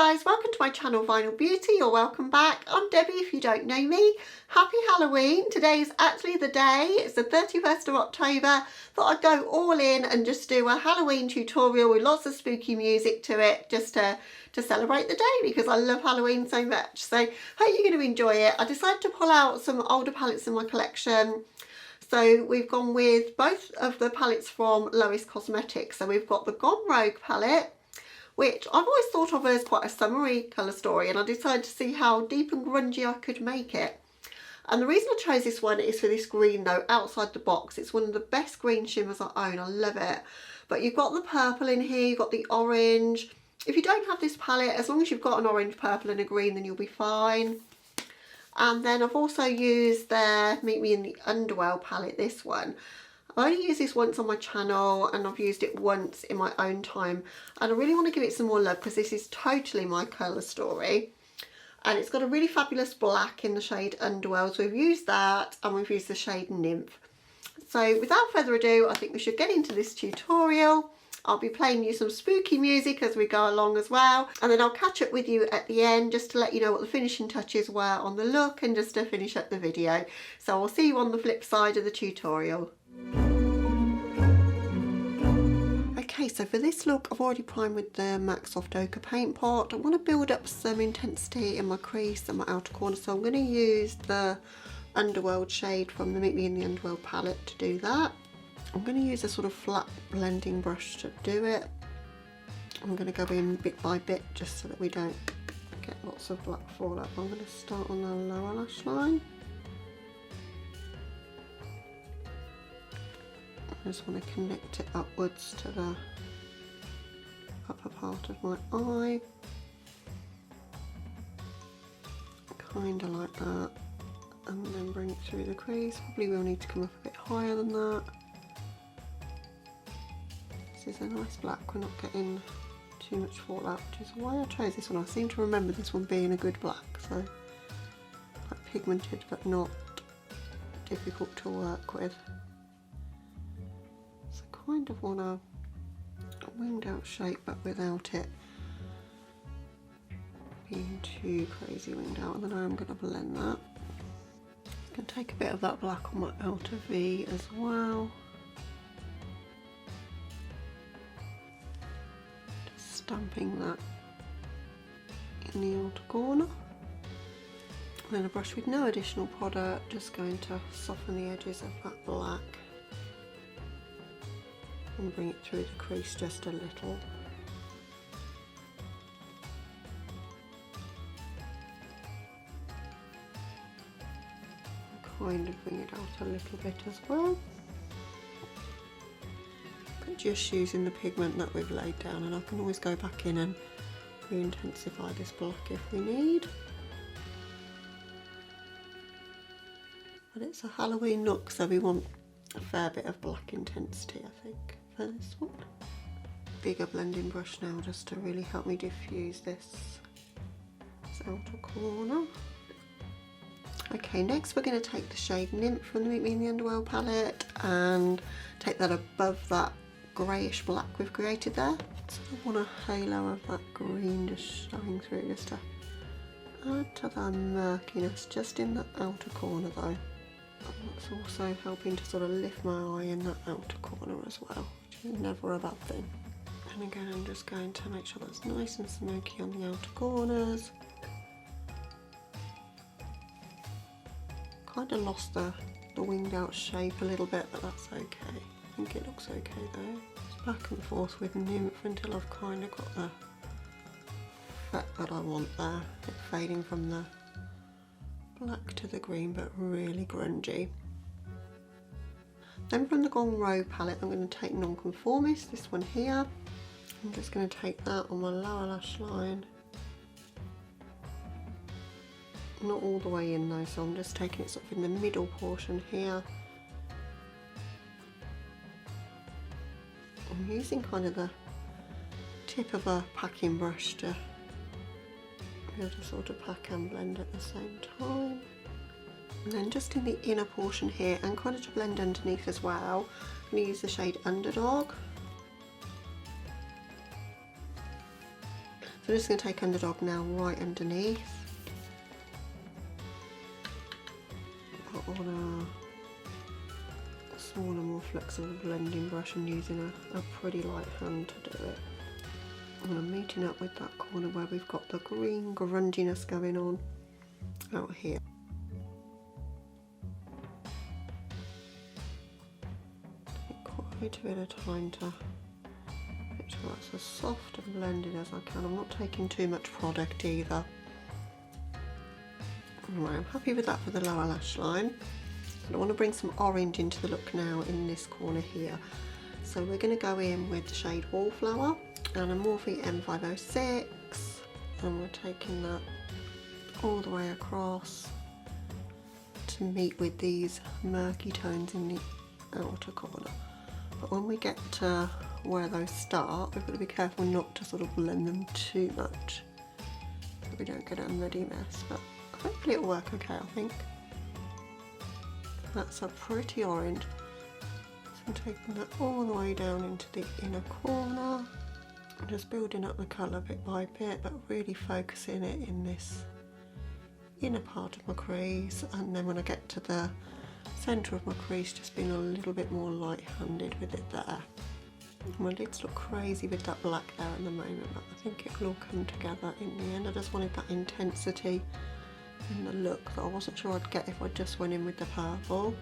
guys, welcome to my channel Vinyl Beauty, or welcome back. I'm Debbie if you don't know me. Happy Halloween. Today is actually the day, it's the 31st of October. Thought I'd go all in and just do a Halloween tutorial with lots of spooky music to it, just to celebrate the day because I love Halloween so much. So hope you're going to enjoy it. I decided to pull out some older palettes in my collection. So we've gone with both of the palettes from Lois Cosmetics. So we've got the Gone Rogue palette, which I've always thought of as quite a summery colour story, and I decided to see how deep and grungy I could make it. And the reason I chose this one is for this green though, outside the box. It's one of the best green shimmers I own, I love it. But you've got the purple in here, you've got the orange. If you don't have this palette, as long as you've got an orange, purple and a green, then you'll be fine. And then I've also used their Meet Me in the Underworld palette, this one. I only used this once on my channel and I've used it once in my own time, and I really want to give it some more love because this is totally my colour story. And it's got a really fabulous black in the shade Underworld, so we've used that, and we've used the shade Nymph. So without further ado, I think we should get into this tutorial. I'll be playing you some spooky music as we go along as well, and then I'll catch up with you at the end just to let you know what the finishing touches were on the look and just to finish up the video. So I'll see you on the flip side of the tutorial. Okay, so for this look I've already primed with the MAC Soft Ochre paint pot. I want to build up some intensity in my crease and my outer corner, so I'm going to use the Underworld shade from the Meet Me in the Underworld palette to do that. I'm going to use a sort of flat blending brush to do it. I'm going to go in bit by bit just so that we don't get lots of black fallout. I'm going to start on the lower lash line. I just want to connect it upwards to the upper part of my eye, kind of like that, and then bring it through the crease. Probably will need to come up a bit higher than that. This is a nice black, we're not getting too much fallout, which is why I chose this one. I seem to remember this one being a good black, so quite pigmented but not difficult to work with. Kind of want a winged out shape but without it being too crazy winged out, and then I'm going to blend that. I'm going to take a bit of that black on my outer V as well. Just stamping that in the outer corner. And then a brush with no additional product, just going to soften the edges of that black and bring it through the crease just a little. Kind of bring it out a little bit as well. But just using the pigment that we've laid down, and I can always go back in and re-intensify this black if we need. But it's a Halloween look, so we want a fair bit of black intensity, I think, for this one. Bigger blending brush now just to really help me diffuse this outer corner. Okay, next we're going to take the shade Nymph from the Meet Me in the Underworld palette and take that above that greyish black we've created there. So I want a halo of that green just showing through, just to add to the murkiness just in the outer corner though. And that's also helping to sort of lift my eye in that outer corner as well, which is never a bad thing. And again, I'm just going to make sure that's nice and smoky on the outer corners. Kind of lost the winged out shape a little bit, but that's okay. I think it looks okay though. Just back and forth with Nymph until I've kind of got the effect that I want there. It fading from the black to the green, but really grungy. Then from the Gone Rogue palette, I'm going to take Nonconformist, this one here. I'm just going to take that on my lower lash line. Not all the way in though, so I'm just taking it sort of in the middle portion here. I'm using kind of the tip of a packing brush to be able to sort of pack and blend at the same time. And then just in the inner portion here, and kind of to blend underneath as well, I'm going to use the shade Underdog. I'm just going to take Underdog now right underneath. Put on a smaller, more flexible blending brush and using a pretty light hand to do it. And I'm meeting up with that corner where we've got the green grunginess going on out here. Take quite a bit of time to make sure it's as soft and blended as I can. I'm not taking too much product either. Right, I'm happy with that for the lower lash line. I want to bring some orange into the look now in this corner here. So we're going to go in with the shade Wallflower and a Morphe M506, and we're taking that all the way across to meet with these murky tones in the outer corner. But when we get to where those start, we've got to be careful not to sort of blend them too much so we don't get a muddy mess, but hopefully it'll work okay, I think. That's a pretty orange. So I'm taking that all the way down into the inner corner. I'm just building up the colour bit by bit, but really focusing it in this inner part of my crease, and then when I get to the centre of my crease, just being a little bit more light-handed with it there. My lids look crazy with that black there at the moment, but I think it'll all come together in the end. I just wanted that intensity in the look that I wasn't sure I'd get if I just went in with the purple.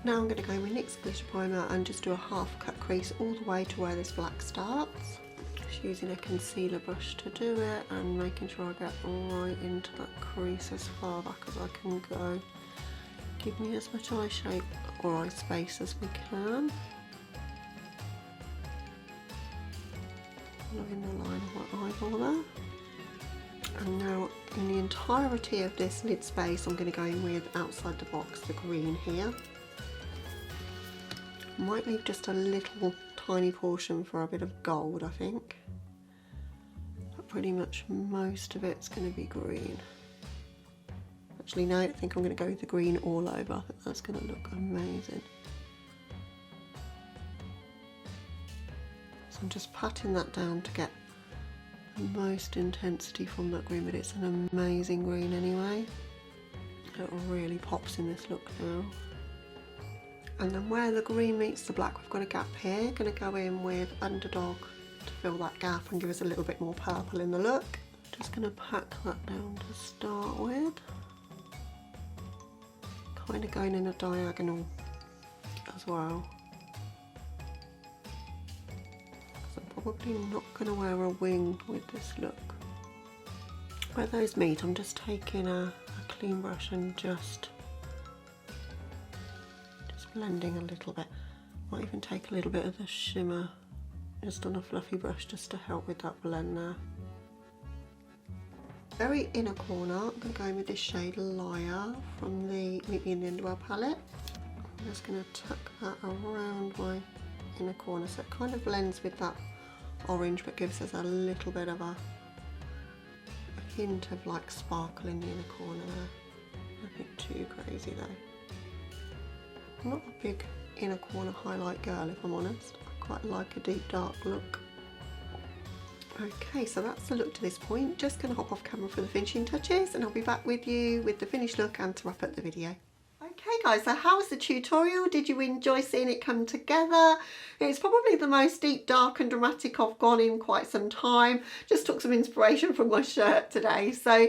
Now I'm going to go with NYX Glitter Primer and just do a half cut crease all the way to where this black starts. Just using a concealer brush to do it and making sure I get right into that crease as far back as I can go. Give me as much eye shape or eye space as we can. Following the line of my eyeball there. And now in the entirety of this lid space, I'm going to go in with outside the box, the green here. Might leave just a little tiny portion for a bit of gold, I think. But pretty much most of it's going to be green. Actually, no, I think I'm going to go with the green all over. I think that's going to look amazing. So I'm just patting that down to get the most intensity from that green, but it's an amazing green anyway. It really pops in this look now. And then where the green meets the black, we've got a gap here. Going to go in with Underdog to fill that gap and give us a little bit more purple in the look. Just going to pack that down to start with. Kind of going in a diagonal as well. I'm probably not going to wear a wing with this look. Where those meet, I'm just taking a clean brush and just blending a little bit. Might even take a little bit of the shimmer just on a fluffy brush just to help with that blend there. Very inner corner, I'm going to go in with this shade Liar from the Meet Me in the Underworld palette. I'm just going to tuck that around my inner corner so it kind of blends with that orange but gives us a little bit of a hint of like sparkle in the inner corner there. Nothing too crazy though. I'm not a big inner corner highlight girl if I'm honest. I quite like a deep dark look. Okay, so that's the look to this point. Just going to hop off camera for the finishing touches and I'll be back with you with the finished look and to wrap up the video. Okay guys, so how was the tutorial? Did you enjoy seeing it come together? It's probably the most deep, dark and dramatic I've gone in quite some time. Just took some inspiration from my shirt today. So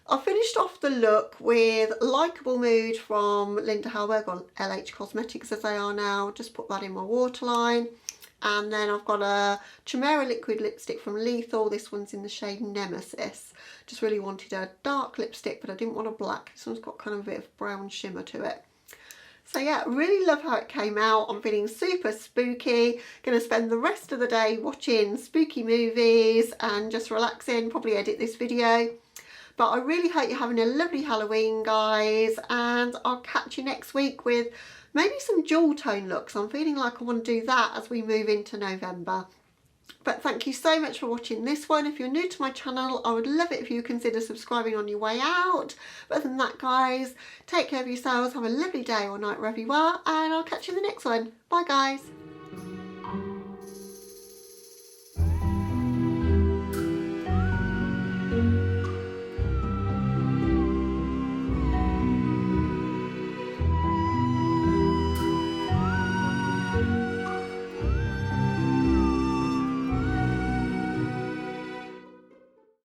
I finished off the look with Likeable Mood from Linda Hallberg, or LH Cosmetics as they are now. Just put that in my waterline. And then I've got a Chimera liquid lipstick from Lethal. This one's in the shade Nemesis. Just really wanted a dark lipstick, but I didn't want a black. This one's got kind of a bit of brown shimmer to it. So yeah, really love how it came out. I'm feeling super spooky. Going to spend the rest of the day watching spooky movies and just relaxing, probably edit this video. But I really hope you're having a lovely Halloween, guys, and I'll catch you next week with maybe some jewel tone looks. I'm feeling like I want to do that as we move into November. But thank you so much for watching this one. If you're new to my channel, I would love it if you consider subscribing on your way out. But other than that, guys, take care of yourselves, have a lovely day or night wherever you are, and I'll catch you in the next one. Bye, guys.